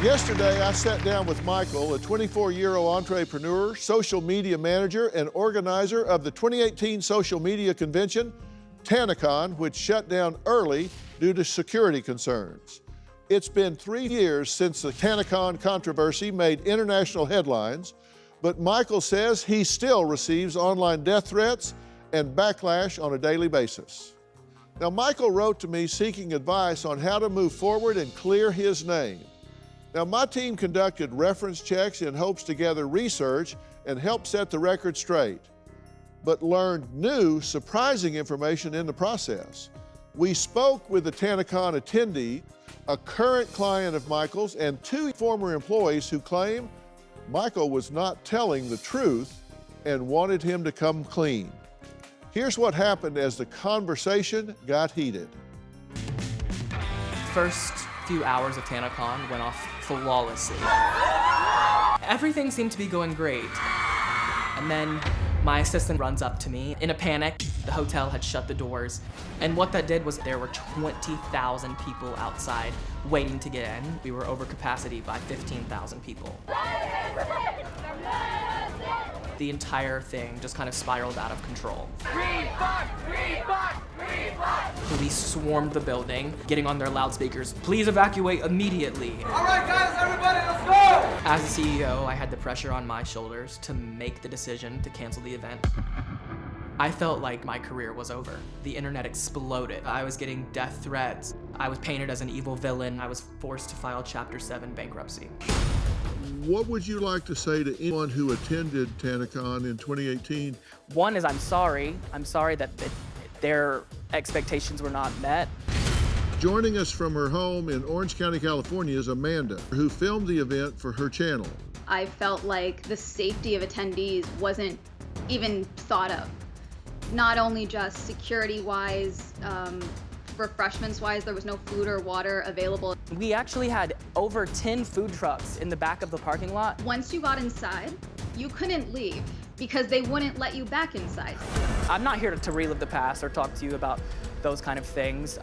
Yesterday, I sat down with Michael, a 24-year-old entrepreneur, social media manager, and organizer of the 2018 social media convention, TanaCon, which shut down early due to security concerns. It's been 3 years since the TanaCon controversy made international headlines, but Michael says he still receives online death threats and backlash on a daily basis. Now, Michael wrote to me seeking advice on how to move forward and clear his name. Now, my team conducted reference checks in hopes to gather research and help set the record straight, but learned new, surprising information in the process. We spoke with the TanaCon attendee, a current client of Michael's, and 2 former employees who claim Michael was not telling the truth and wanted him to come clean. Here's what happened as the conversation got heated. First few hours of TanaCon went off flawlessly. Everything seemed to be going great. And then my assistant runs up to me. In a panic, the hotel had shut the doors. And what that did was there were 20,000 people outside waiting to get in. We were over capacity by 15,000 people. The entire thing just kind of spiraled out of control. Police swarmed the building, getting on their loudspeakers, "Please evacuate immediately." All right, guys, everybody, let's go! As a CEO, I had the pressure on my shoulders to make the decision to cancel the event. I felt like my career was over. The internet exploded. I was getting death threats. I was painted as an evil villain. I was forced to file Chapter 7 bankruptcy. What would you like to say to anyone who attended TanaCon in 2018? One is I'm sorry. I'm sorry that their expectations were not met. Joining us from her home in Orange County, California is Amanda, who filmed the event for her channel. I felt like the safety of attendees wasn't even thought of. Not only just security-wise, refreshments-wise, there was no food or water available. We actually had over 10 food trucks in the back of the parking lot. Once you got inside, you couldn't leave because they wouldn't let you back inside. I'm not here to relive the past or talk to you about those kind of things.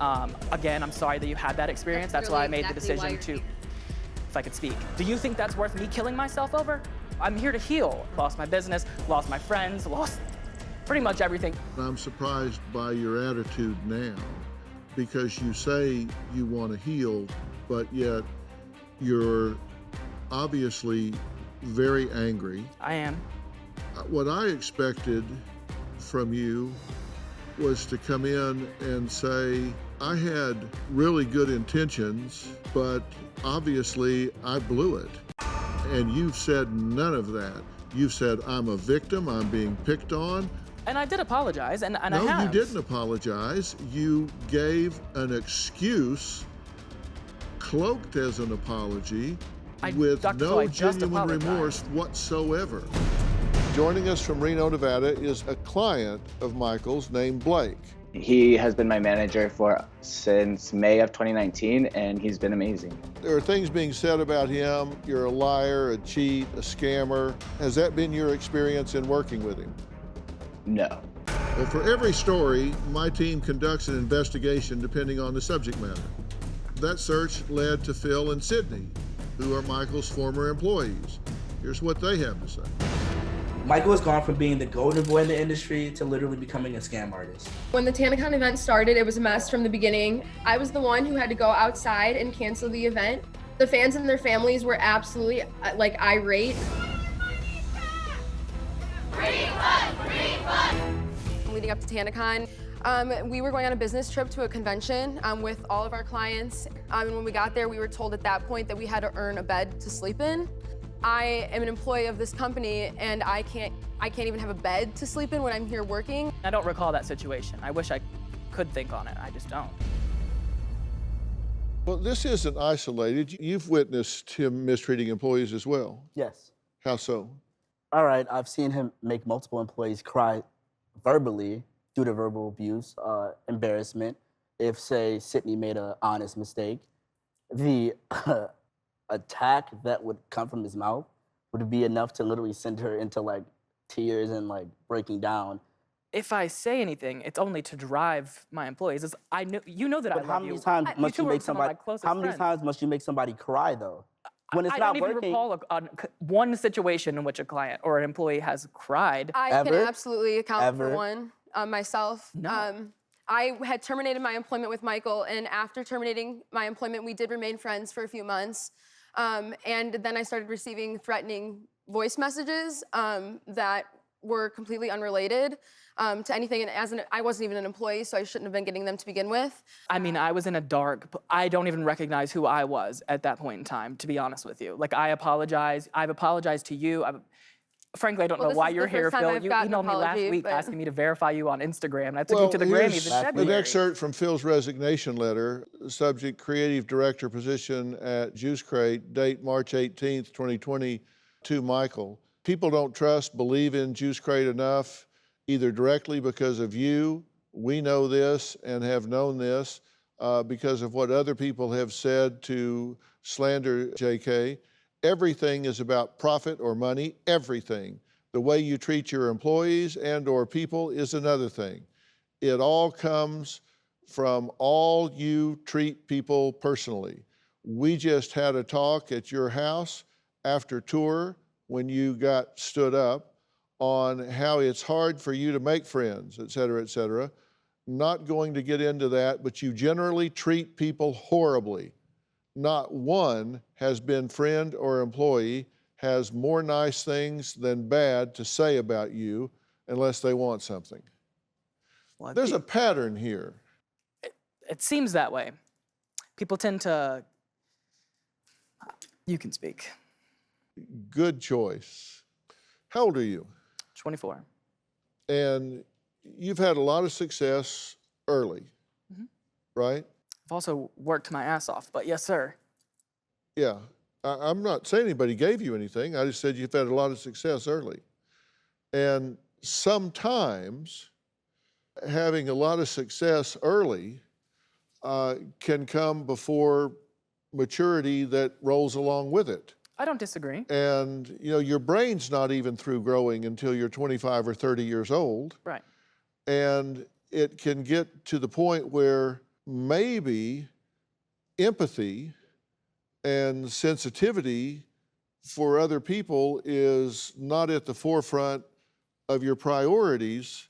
Again, I'm sorry that you had that experience. That's why I made the decision to, if I could speak. Do you think that's worth me killing myself over? I'm here to heal. Lost my business, lost my friends, lost pretty much everything. I'm surprised by your attitude now, because you say you want to heal, but yet you're obviously very angry. I am. What I expected from you was to come in and say, I had really good intentions, but obviously I blew it. And you've said none of that. You've said, I'm a victim, I'm being picked on. And I did apologize, and I have. No, you didn't apologize. You gave an excuse cloaked as an apology with no genuine remorse whatsoever. Joining us from Reno, Nevada is a client of Michael's named Blake. He has been my manager since May of 2019, and he's been amazing. There are things being said about him. You're a liar, a cheat, a scammer. Has that been your experience in working with him? No. Well, for every story, my team conducts an investigation depending on the subject matter. That search led to Phil and Sydney, who are Michael's former employees. Here's what they have to say. Michael has gone from being the golden boy in the industry to literally becoming a scam artist. When the TanaCon event started, it was a mess from the beginning. I was the one who had to go outside and cancel the event. The fans and their families were absolutely irate. Leading up to TanaCon, we were going on a business trip to a convention with all of our clients. And when we got there, we were told at that point that we had to earn a bed to sleep in. I am an employee of this company, and I can't even have a bed to sleep in when I'm here working. I don't recall that situation. I wish I could think on it. I just don't. Well, this isn't isolated. You've witnessed him mistreating employees as well. Yes. How so? All right, I've seen him make multiple employees cry verbally due to verbal abuse, embarrassment. If, say, Sydney made an honest mistake, the attack that would come from his mouth would be enough to literally send her into tears and breaking down. If I say anything, it's only to drive my employees. You know that I love you. How many times must you make somebody cry though? When it's I not don't even working, recall one situation in which a client or an employee has cried. I can Ever? absolutely account Ever? for one myself. No. I had terminated my employment with Michael, and after terminating my employment, we did remain friends for a few months. And then I started receiving threatening voice messages that were completely unrelated to anything. And I wasn't even an employee, so I shouldn't have been getting them to begin with. I mean, I was in a dark, I don't even recognize who I was at that point in time, to be honest with you. Like, I apologize. I've apologized to you. Frankly, I don't know this why is you're the here, first time Phil. I've You gotten an emailed me last apology, week but- asking me to verify you on Instagram, and I took you to the Grammys in An February. excerpt from Phil's resignation letter, subject creative director position at Juice Crate, date March 18th, 2020, to Michael. People don't trust, believe in Juice Crate enough, either directly because of you, we know this and have known this, because of what other people have said to slander JK. Everything is about profit or money, everything. The way you treat your employees and or people is another thing. It all comes from all you treat people personally. We just had a talk at your house after tour when you got stood up on how it's hard for you to make friends, et cetera, et cetera. Not going to get into that, but you generally treat people horribly. Not one has been friend or employee has more nice things than bad to say about you unless they want something. Well, There's a pattern here. It seems that way. People tend to, you can speak. Good choice. How old are you? 24. And you've had a lot of success early, right? I've also worked my ass off, but yes, sir. Yeah. I'm not saying anybody gave you anything. I just said you've had a lot of success early. And sometimes having a lot of success early can come before maturity that rolls along with it. I don't disagree. And you know, your brain's not even through growing until you're 25 or 30 years old. Right. And it can get to the point where maybe empathy and sensitivity for other people is not at the forefront of your priorities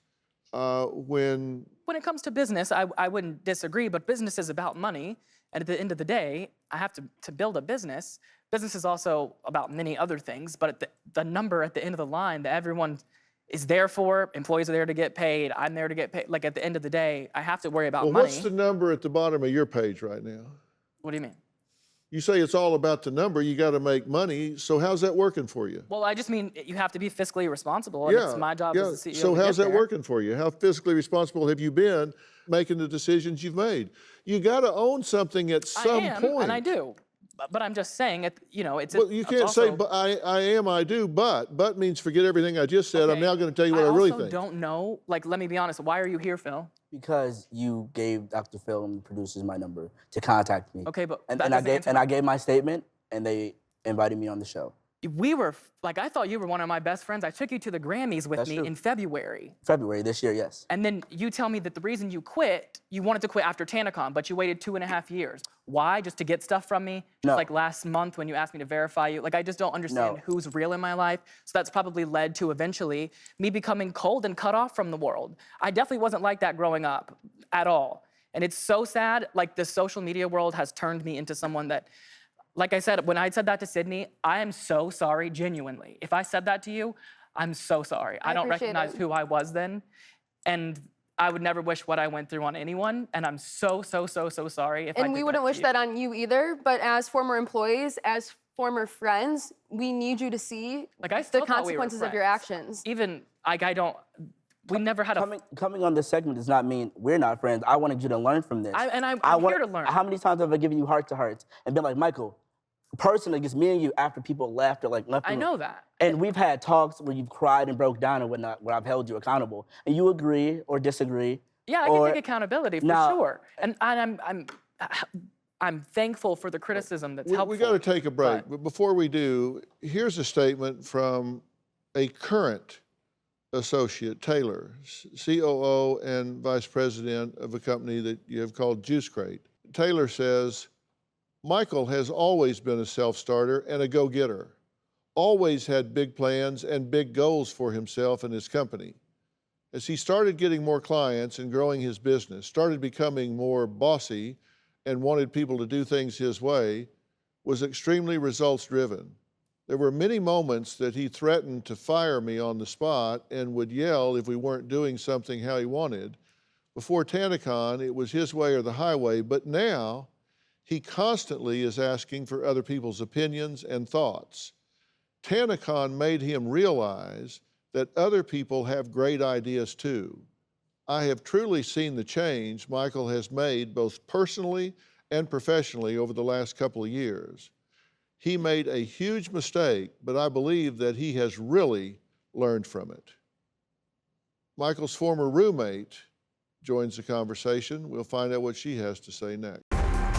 when it comes to business, I wouldn't disagree, but business is about money. And at the end of the day, I have to build a business. Business is also about many other things, but the number at the end of the line that everyone is there for, employees are there to get paid, I'm there to get paid. Like, at the end of the day, I have to worry about money. What's the number at the bottom of your page right now? What do you mean? You say it's all about the number, you got to make money, so how's that working for you? Well, I just mean you have to be fiscally responsible, and it's my job as the CEO So to how's get that there. working for you? How fiscally responsible have you been making the decisions you've made? You got to own something at some point. And I do. But I'm just saying, it's Well, you can't say, but I am, I do, but. But means forget everything I just said. I'm Okay. now going to tell you what I really think. I also don't know, like, let me be honest, why are you here, Phil? because you gave Dr. Phil and the producers my number to contact me. Okay, but and, that and I doesn't gave answer and I gave my statement, and they invited me on the show. We were, like, I thought you were one of my best friends. I took you to the Grammys with That's me true. in February. February this year, yes. And then you tell me that the reason you quit, you wanted to quit after TanaCon, but you waited 2.5 years. Why? Just to get stuff from me? No. Just like last month when you asked me to verify you? Like, I just don't understand No. who's real in my life. So that's probably led to eventually me becoming cold and cut off from the world. I definitely wasn't like that growing up at all. And it's so sad, like, the social media world has turned me into someone that, like I said, when I said that to Sydney, I am so sorry, genuinely. If I said that to you, I'm so sorry. I don't appreciate recognize it. who I was then. And I would never wish what I went through on anyone. And I'm so sorry if I And did we wouldn't wish to that on you either, but as former employees, as former friends, we need you to see Like, I the still thought we were consequences of your friends. actions. Even, like, we never had a... Coming on this segment does not mean we're not friends. I wanted you to learn from this. I'm want- here to learn. How many times have I given you heart to hearts and been like, Michael, personally, it's me and you after people left or like left the I room. know that. And we've had talks where you've cried and broke down and whatnot, where I've held you accountable. And you agree or disagree. Yeah, I can or- take accountability for Now- sure. And I'm thankful for the criticism that's helpful. We got to take a break. But before we do, here's a statement from a current associate, Taylor, COO and vice president of a company that you have called Juice Crate. Taylor says, Michael has always been a self-starter and a go-getter, always had big plans and big goals for himself and his company. As he started getting more clients and growing his business, started becoming more bossy and wanted people to do things his way, was extremely results-driven. There were many moments that he threatened to fire me on the spot and would yell if we weren't doing something how he wanted. Before TanaCon, it was his way or the highway, but now he constantly is asking for other people's opinions and thoughts. TanaCon made him realize that other people have great ideas too. I have truly seen the change Michael has made both personally and professionally over the last couple of years. He made a huge mistake, but I believe that he has really learned from it. Michael's former roommate joins the conversation. We'll find out what she has to say next.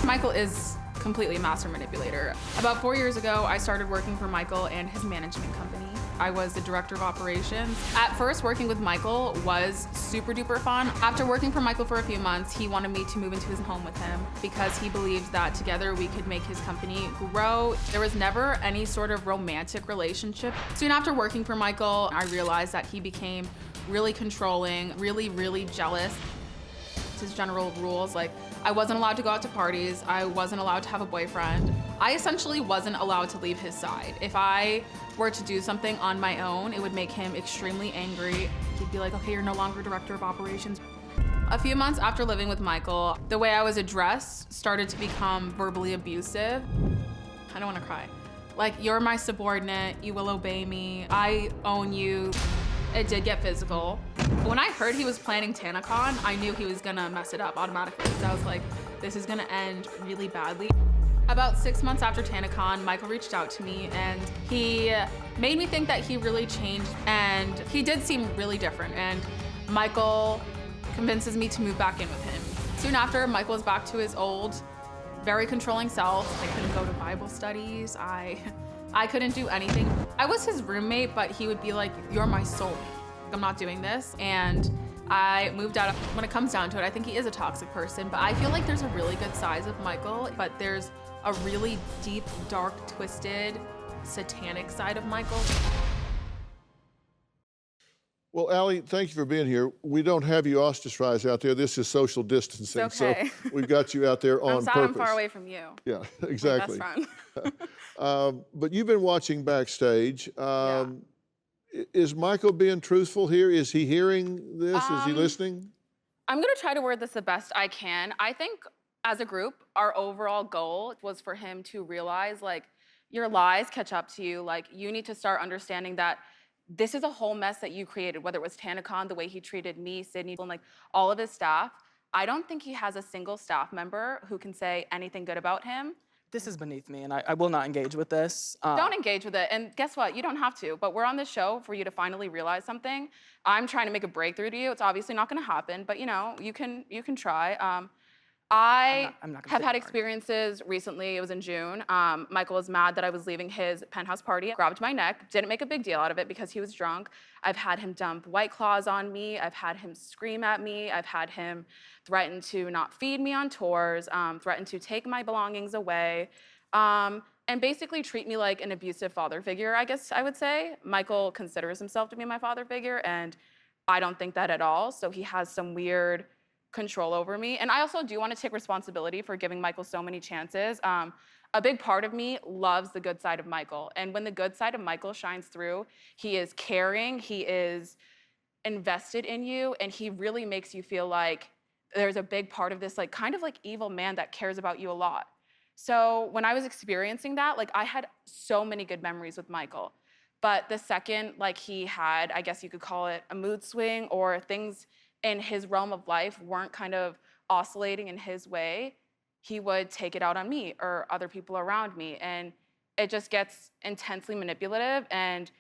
Michael is completely a master manipulator. About 4 years ago, I started working for Michael and his management company. I was the director of operations. At first, working with Michael was super duper fun. After working for Michael for a few months, he wanted me to move into his home with him because he believed that together we could make his company grow. There was never any sort of romantic relationship. Soon after working for Michael, I realized that he became really controlling, really jealous. His general rules, like I wasn't allowed to go out to parties, I wasn't allowed to have a boyfriend. I essentially wasn't allowed to leave his side. If I were to do something on my own, it would make him extremely angry. He'd be like, okay, you're no longer director of operations. A few months after living with Michael, the way I was addressed started to become verbally abusive. I don't wanna cry. Like, you're my subordinate, you will obey me, I own you. It did get physical. When I heard he was planning TanaCon, I knew he was gonna mess it up automatically. So I was like, this is gonna end really badly. About 6 months after TanaCon, Michael reached out to me and he made me think that he really changed, and he did seem really different, and Michael convinces me to move back in with him. Soon after, Michael was back to his old, very controlling self. I couldn't go to Bible studies. I couldn't do anything. I was his roommate, but he would be like, you're my soulmate. I'm not doing this. And I moved out. When it comes down to it, I think he is a toxic person, but I feel like there's a really good side of Michael, but there's a really deep, dark, twisted, satanic side of Michael. Well, Allie, thank you for being here. We don't have you ostracized out there. This is social distancing. It's okay. So we've got you out there on I'm sad purpose. I'm far away from you. Yeah, exactly. That's fun. But you've been watching backstage. Yeah. Is Michael being truthful here? Is he hearing this? Is he listening? I'm gonna try to word this the best I can. I think as a group, our overall goal was for him to realize, like, your lies catch up to you. Like, you need to start understanding that this is a whole mess that you created, whether it was TanaCon, the way he treated me, Sydney, and like all of his staff. I don't think he has a single staff member who can say anything good about him. This is beneath me, and I will not engage with this. Don't engage with it, and guess what? You don't have to, but we're on this show for you to finally realize something. I'm trying to make a breakthrough to you. It's obviously not gonna happen, but you know, you can try. I have had experiences recently, it was in June. Michael was mad that I was leaving his penthouse party, grabbed my neck, didn't make a big deal out of it because he was drunk. I've had him dump White Claws on me, I've had him scream at me, I've had him threaten to not feed me on tours, threaten to take my belongings away, and basically treat me like an abusive father figure, I guess I would say. Michael considers himself to be my father figure, and I don't think that at all, so he has some weird control over me. And I also do want to take responsibility for giving Michael so many chances. A big part of me loves the good side of Michael. And when the good side of Michael shines through, he is caring, he is invested in you, and he really makes you feel like there's a big part of this, like, kind of like evil man that cares about you a lot. So when I was experiencing that, like, I had so many good memories with Michael. But the second, like, he had, I guess you could call it a mood swing, or things in his realm of life weren't kind of oscillating in his way, he would take it out on me or other people around me. And it just gets intensely manipulative. And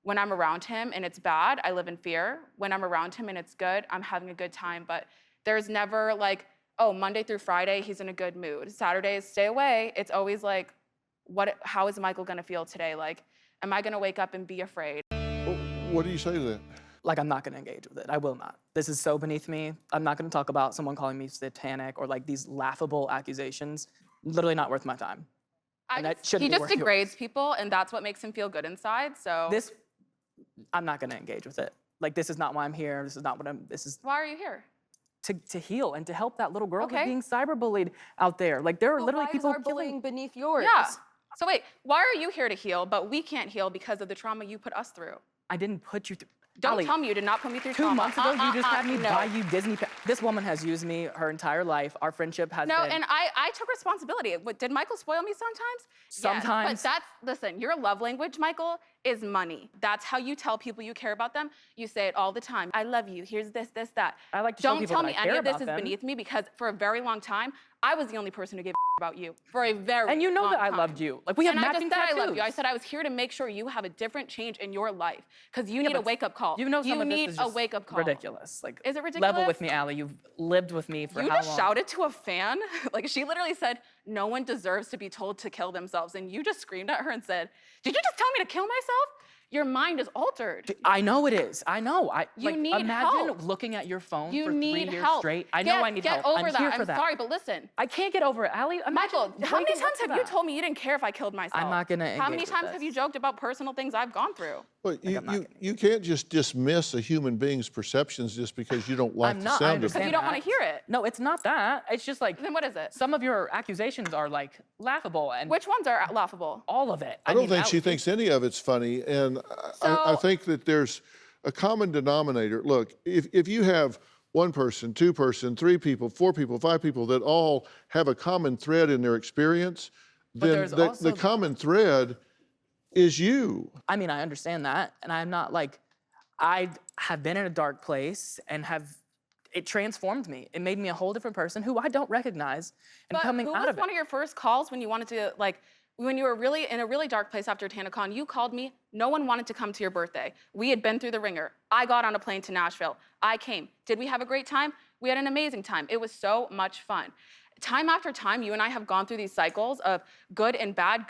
when I'm around him and it's bad, I live in fear. When I'm around him and it's good, I'm having a good time. But there's never like, oh, Monday through Friday, he's in a good mood. Saturdays, stay away. It's always like, how is Michael gonna feel today? Like, am I gonna wake up and be afraid? What do you say to that? Like, I'm not gonna engage with it. I will not. This is so beneath me. I'm not gonna talk about someone calling me satanic or like these laughable accusations. literally not worth my time. And that He shouldn't be just worth yours. degrades people, and that's what makes him feel good inside, so. I'm not gonna engage with it. Like, this is not why I'm here. This is not what this is Why are you here? to heal and to help that little girl Okay. who's being cyberbullied out there. Like, there are literally why people is our bullying beneath yours? Yeah. So wait, why are you here to heal, but we can't heal because of the trauma you put us through? I didn't put you through. Don't Allie, tell me you did not put me through 2 trauma. months ago, you just had me no. buy you Disney. This woman has used me her entire life. Our friendship has No, been. and I took responsibility. Did Michael spoil me sometimes? Sometimes. Yes, but listen, your love language, Michael, is money. That's how you tell people you care about them. You say it all the time. I love you. Here's this, that. I like to tell Don't people tell that me I any care of this about is them. beneath me because for a very long time, I was the only person who gave about you for a very And you know long that I time. loved you. Like, we have And I matching just said tattoos. I love you. I said I was here to make sure you have a different change in your life because you need a wake-up call. You know, some you of need this is a just wake-up call. ridiculous. Like, Is it ridiculous? Level with me, Allie. You've lived with me for You how just long? shouted to a fan. Like, she literally said, no one deserves to be told to kill themselves. And you just screamed at her and said, did you just tell me to kill myself? Your mind is altered. I know it is. I know. You need imagine help. looking at your phone You for 3 need years help. straight. I know I need help. Get over I'm that. here for I'm that. sorry, but listen. I can't get over it, Allie. Michael, how many waking up times to have you that. told me you didn't care if I killed myself? I'm not gonna How many engage with times have this. you joked about personal things I've gone through? Well, I'm not you can't just dismiss a human being's perceptions just because you don't like I'm the not. I sound of understand it. You don't that. want to hear it. No, it's not that. It's just like Then what is it? some of your accusations are like laughable and Which ones are laughable? all of it. I don't mean, think she Allie, thinks any of it's funny, and I So- think that there's a common denominator. Look, if you have one person, two person, 3 people, 4 people, 5 people that all have a common thread in their experience, then there's the also- common thread is you. I mean, I understand that, and I'm not like, I have been in a dark place and it transformed me. It made me a whole different person who I don't recognize. And But coming who out was of it. one of your first calls when you wanted to, like, when you were really in a really dark place after TanaCon? You called me. No one wanted to come to your birthday. We had been through the ringer. I got on a plane to Nashville. I came. Did we have a great time? We had an amazing time. It was so much fun. Time after time, you and I have gone through these cycles of good and bad,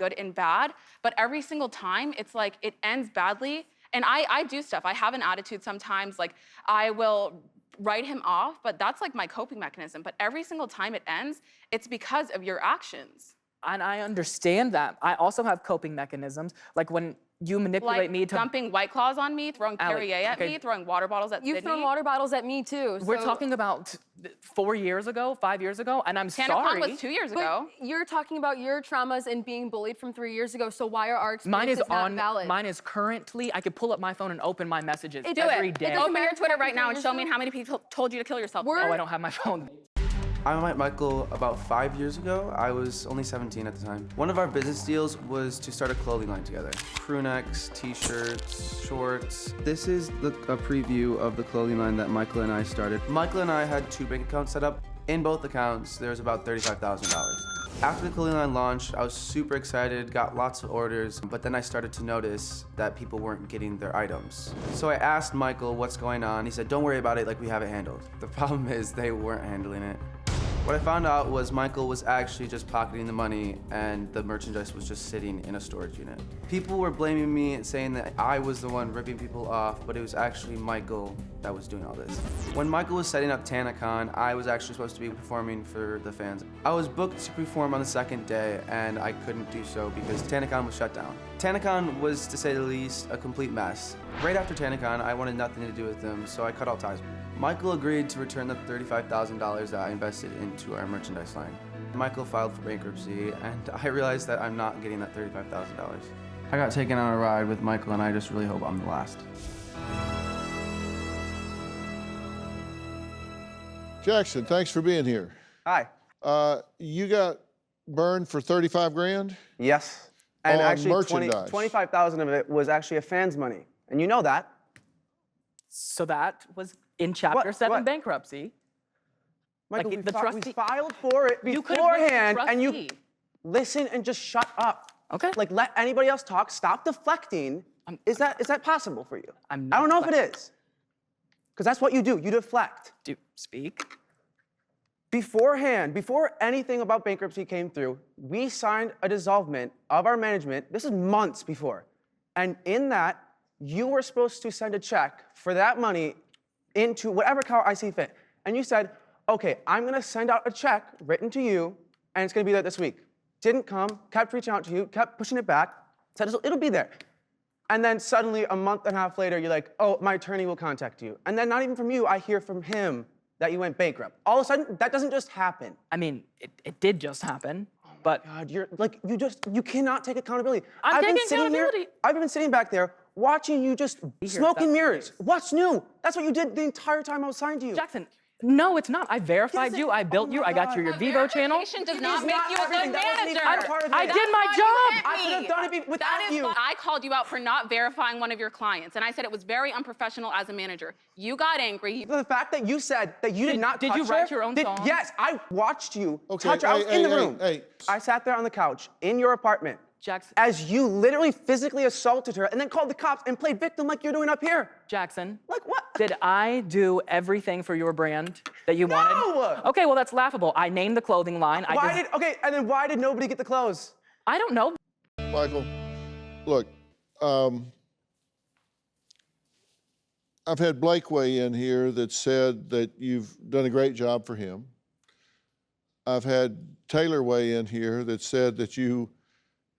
but every single time, it's like it ends badly. And I do stuff. I have an attitude sometimes, like I will write him off, but that's like my coping mechanism. But every single time it ends, it's because of your actions. And I understand that. I also have coping mechanisms, like when you manipulate Like me to. dumping White Claws on me, throwing Allie, Perrier at okay. me, throwing water bottles at You've Sydney. thrown water bottles at me too. We're so- talking about 4 years ago, 5 years ago, and I'm TanaCon sorry. was 2 years But ago. you're talking about your traumas and being bullied from 3 years ago. So why are our Mine experiences is not on. valid? Mine is currently. I could pull up my phone and open my messages It- every it day. doesn't Open your matter Twitter if right now and years show me ago. how many people told you to kill yourself. We're- Oh, I don't have my phone. I met Michael about 5 years ago. I was only 17 at the time. One of our business deals was to start a clothing line together. Crew necks, t-shirts, shorts. This is a preview of the clothing line that Michael and I started. Michael and I had 2 bank accounts set up. In both accounts, there was about $35,000. After the clothing line launched, I was super excited, got lots of orders, but then I started to notice that people weren't getting their items. So I asked Michael what's going on. He said, don't worry about it, like we have it handled. The problem is they weren't handling it. What I found out was Michael was actually just pocketing the money and the merchandise was just sitting in a storage unit. People were blaming me, saying that I was the one ripping people off, but it was actually Michael that was doing all this. When Michael was setting up TanaCon, I was actually supposed to be performing for the fans. I was booked to perform on the second day and I couldn't do so because TanaCon was shut down. TanaCon was, to say the least, a complete mess. Right after TanaCon, I wanted nothing to do with them, so I cut all ties. Michael agreed to return the $35,000 that I invested into our merchandise line. Michael filed for bankruptcy, and I realized that I'm not getting that $35,000. I got taken on a ride with Michael, and I just really hope I'm the last. Jackson, thanks for being here. Hi. You got burned for 35 grand? Yes. And On actually, merchandise. 25,000 of it was actually a fan's money. And you know that. So that was in Chapter 7 What? bankruptcy. Michael, Like, we, the we trustee- filed for it You could've went to the beforehand, and you trustee. listen and just shut up. Okay. Like, let anybody else talk. Stop deflecting. Is that possible for you? I'm I don't know not if it is. Because that's what you do. You deflect. Do speak. Beforehand, before anything about bankruptcy came through, we signed a dissolvement of our management. This is months before. And in that, you were supposed to send a check for that money into whatever account I see fit. And you said, okay, I'm gonna send out a check written to you, and it's gonna be there this week. Didn't come, kept reaching out to you, kept pushing it back, said it'll be there. And then suddenly, a month and a half later, you're like, oh, my attorney will contact you. And then not even from you, I hear from him that you went bankrupt. All of a sudden, that doesn't just happen. I mean, it did just happen, but God, you cannot take accountability. I'm taking accountability. I've been sitting back there watching you just smoke in mirrors. What's new? That's what you did the entire time I was signed to you. Jackson, no, it's not. I verified you. I built you. I got you your Vivo channel. Verification does not make you a good manager. I did my job. I could have done it without you. I called you out for not verifying one of your clients, and I said it was very unprofessional as a manager. You got angry. The fact that you said that you did not touch her. Did you write your own song? Yes, I watched you touch her. Hey, I was in the room. Hey. I sat there on the couch in your apartment. Jackson. As you literally physically assaulted her and then called the cops and played victim like you're doing up here. Jackson. Like what? Did I do everything for your brand that you wanted? No! Okay, well, that's laughable. I named the clothing line. And then why did nobody get the clothes? I don't know. Michael, look, I've had Blake weigh in here that said that you've done a great job for him. I've had Taylor weigh in here that said that you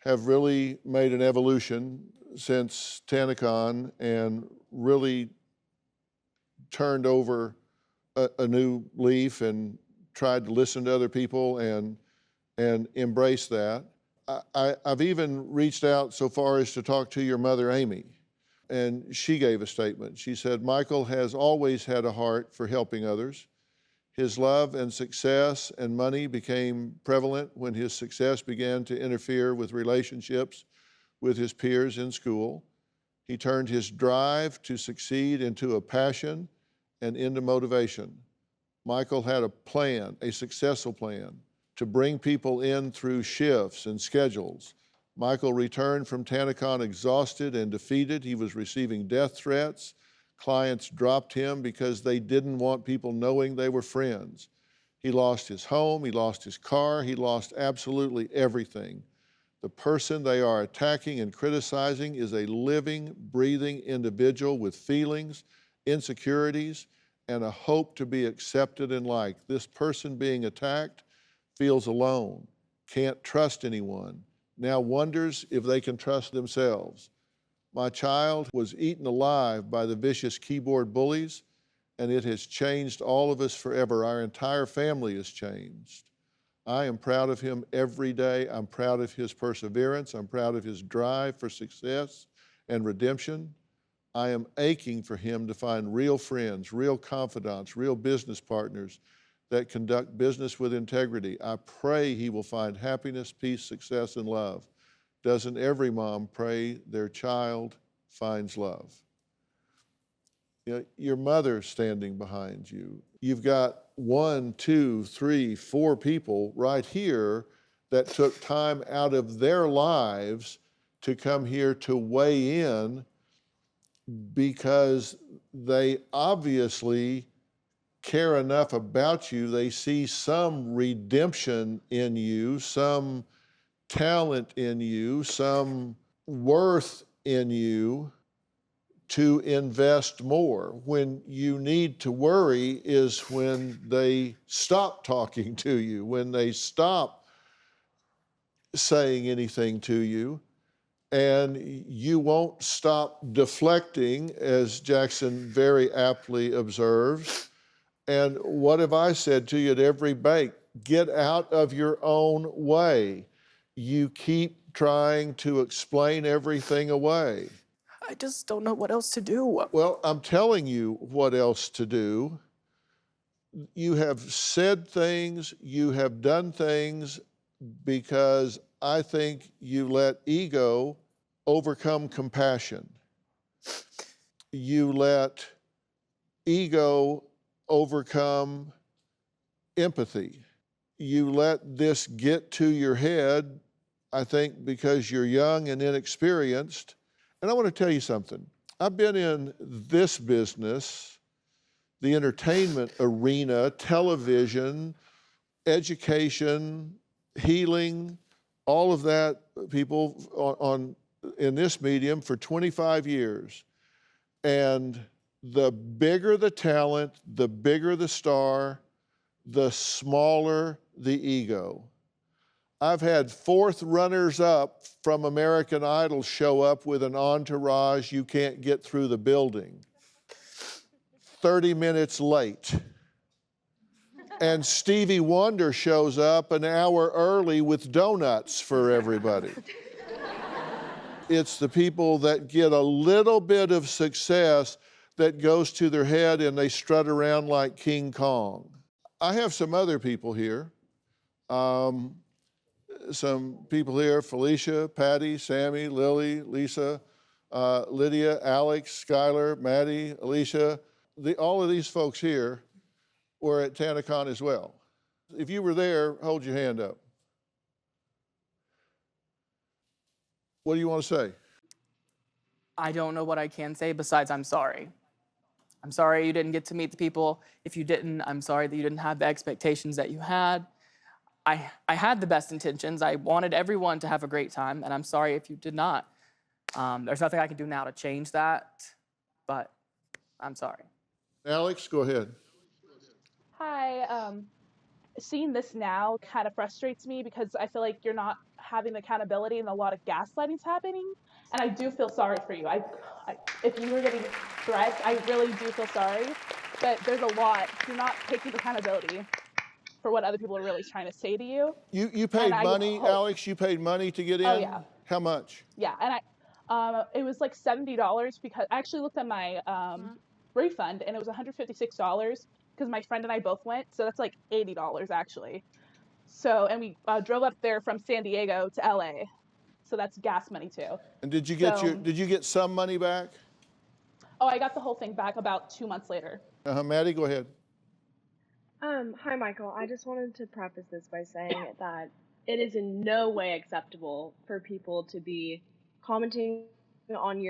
have really made an evolution since TanaCon and really turned over a new leaf and tried to listen to other people and embrace that. I've even reached out so far as to talk to your mother, Amy, and she gave a statement. She said, Michael has always had a heart for helping others. His love and success and money became prevalent when his success began to interfere with relationships with his peers in school. He turned his drive to succeed into a passion and into motivation. Michael had a plan, a successful plan, to bring people in through shifts and schedules. Michael returned from TanaCon exhausted and defeated. He was receiving death threats. Clients dropped him because they didn't want people knowing they were friends. He lost his home, he lost his car, he lost absolutely everything. The person they are attacking and criticizing is a living, breathing individual with feelings, insecurities, and a hope to be accepted and liked. This person being attacked feels alone, can't trust anyone, now wonders if they can trust themselves. My child was eaten alive by the vicious keyboard bullies, and it has changed all of us forever. Our entire family has changed. I am proud of him every day. I'm proud of his perseverance. I'm proud of his drive for success and redemption. I am aching for him to find real friends, real confidants, real business partners that conduct business with integrity. I pray he will find happiness, peace, success, and love. Doesn't every mom pray their child finds love? You know, your mother's standing behind you. You've got 1, 2, 3, 4 people right here that took time out of their lives to come here to weigh in because they obviously care enough about you. They see some redemption in you, some talent in you, some worth in you to invest more. When you need to worry is when they stop talking to you, when they stop saying anything to you, and you won't stop deflecting, as Jackson very aptly observes. And what have I said to you at every bank? Get out of your own way. You keep trying to explain everything away. I just don't know what else to do. Well, I'm telling you what else to do. You have said things, you have done things because I think you let ego overcome compassion. You let ego overcome empathy. You let this get to your head, I think, because you're young and inexperienced. And I want to tell you something. I've been in this business, the entertainment arena, television, education, healing, all of that, people in this medium for 25 years. And the bigger the talent, the bigger the star, the smaller the ego. I've had fourth runners-up from American Idol show up with an entourage you can't get through the building. 30 minutes late. And Stevie Wonder shows up an hour early with donuts for everybody. It's the people that get a little bit of success that goes to their head and they strut around like King Kong. I have some other people here. Some people here, Felicia, Patty, Sammy, Lily, Lisa, Lydia, Alex, Skylar, Maddie, Alicia. All of these folks here were at TanaCon as well. If you were there, hold your hand up. What do you want to say? I don't know what I can say besides I'm sorry. I'm sorry you didn't get to meet the people. If you didn't, I'm sorry that you didn't have the expectations that you had. I had the best intentions. I wanted everyone to have a great time, and I'm sorry if you did not. There's nothing I can do now to change that, but I'm sorry. Alex, go ahead. Hi. Seeing this now kind of frustrates me because I feel like you're not having accountability and a lot of gaslighting's happening. And I do feel sorry for you. If you were getting threats, I really do feel sorry. But there's a lot. You're not taking accountability for what other people are really trying to say to you. You paid money, Alex? You paid money to get in? Oh, yeah. How much? Yeah, and it was like $70 because I actually looked at my refund and it was $156 because my friend and I both went. So that's like $80 actually. So, and we drove up there from San Diego to LA. So that's gas money too. And did you get some money back? Oh, I got the whole thing back about 2 months later. Maddie, go ahead. Hi, Michael. I just wanted to preface this by saying that it is in no way acceptable for people to be commenting on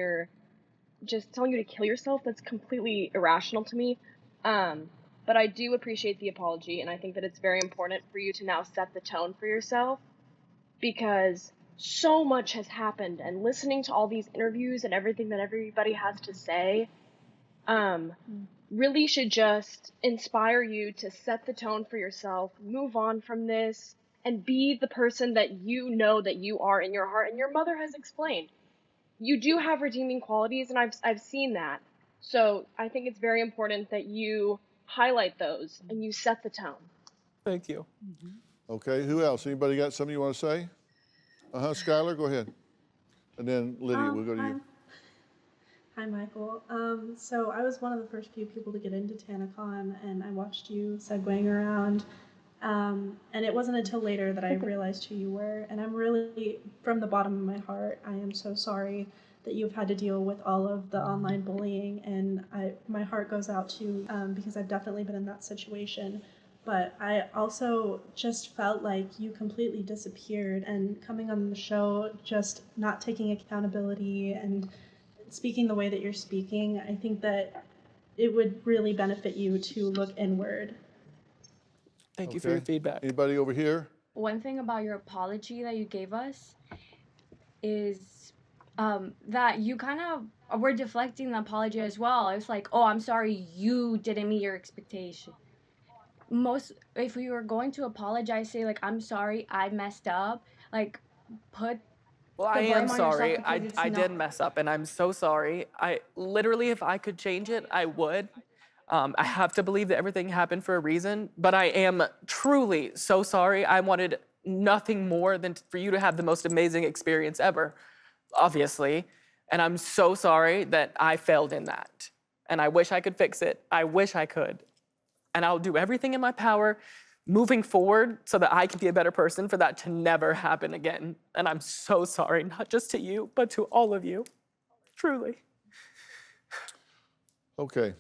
just telling you to kill yourself. That's completely irrational to me. But I do appreciate the apology, and I think that it's very important for you to now set the tone for yourself because so much has happened, and listening to all these interviews and everything that everybody has to say, really should just inspire you to set the tone for yourself, move on from this, and be the person that you know that you are in your heart. And your mother has explained. You do have redeeming qualities, and I've seen that. So I think it's very important that you highlight those and you set the tone. Thank you. Okay, who else? Anybody got something you want to say? Skylar, go ahead. And then Lydia, we'll go to you. Hi, Michael. So I was one of the first few people to get into TanaCon, and I watched you segueing around. And it wasn't until later that I realized who you were. And I'm really, from the bottom of my heart, I am so sorry that you've had to deal with all of the online bullying. And my heart goes out to you because I've definitely been in that situation. But I also just felt like you completely disappeared, and coming on the show, just not taking accountability and speaking the way that you're speaking, I think that it would really benefit you to look inward. Thank you for your feedback. Anybody over here? One thing about your apology that you gave us is that you kind of were deflecting the apology as well. It's like, oh, I'm sorry you didn't meet your expectation. If we were going to apologize, say like, I'm sorry, I messed up, like put Well, I am sorry. I did mess up, and I'm so sorry. I literally, if I could change it, I would. I have to believe that everything happened for a reason, but I am truly so sorry. I wanted nothing more than for you to have the most amazing experience ever, obviously. And I'm so sorry that I failed in that. And I wish I could fix it. I wish I could. And I'll do everything in my power moving forward so that I can be a better person for that to never happen again. And I'm so sorry, not just to you, but to all of you, truly. Okay.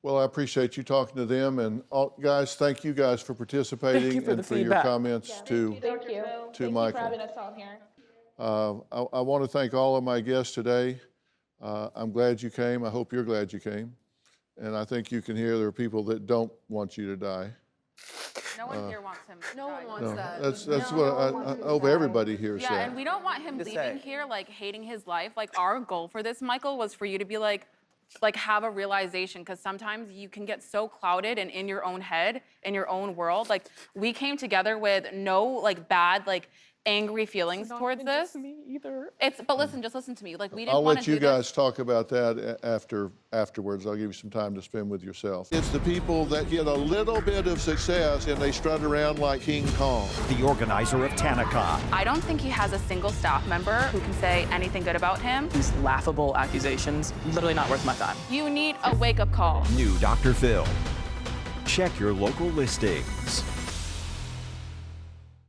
Well, I appreciate you talking to them, and guys, thank you guys for participating and for your comments to Michael. Thank you for having us on here. I want to thank all of my guests today. I'm glad you came. I hope you're glad you came. And I think you can hear there are people that don't want you to die. No one here wants him to No die. one wants that. That's what I hope everybody hears Yeah, that. and we don't want him leaving here, like, hating his life. Like, our goal for this, Michael, was for you to be like, like have a realization, because sometimes you can get so clouded and in your own head, in your own world. Like we came together with no like bad, like angry feelings towards this. Me either. But listen, just listen to me. Like we didn't I'll want let to you do guys talk about that afterwards. I'll give you some time to spend with yourself. It's the people that get a little bit of success and they strut around like King Kong. The organizer of TanaCon. I don't think he has a single staff member who can say anything good about him. These laughable accusations, literally not worth my time. You need a wake-up call. New Dr. Phil. Check your local listings.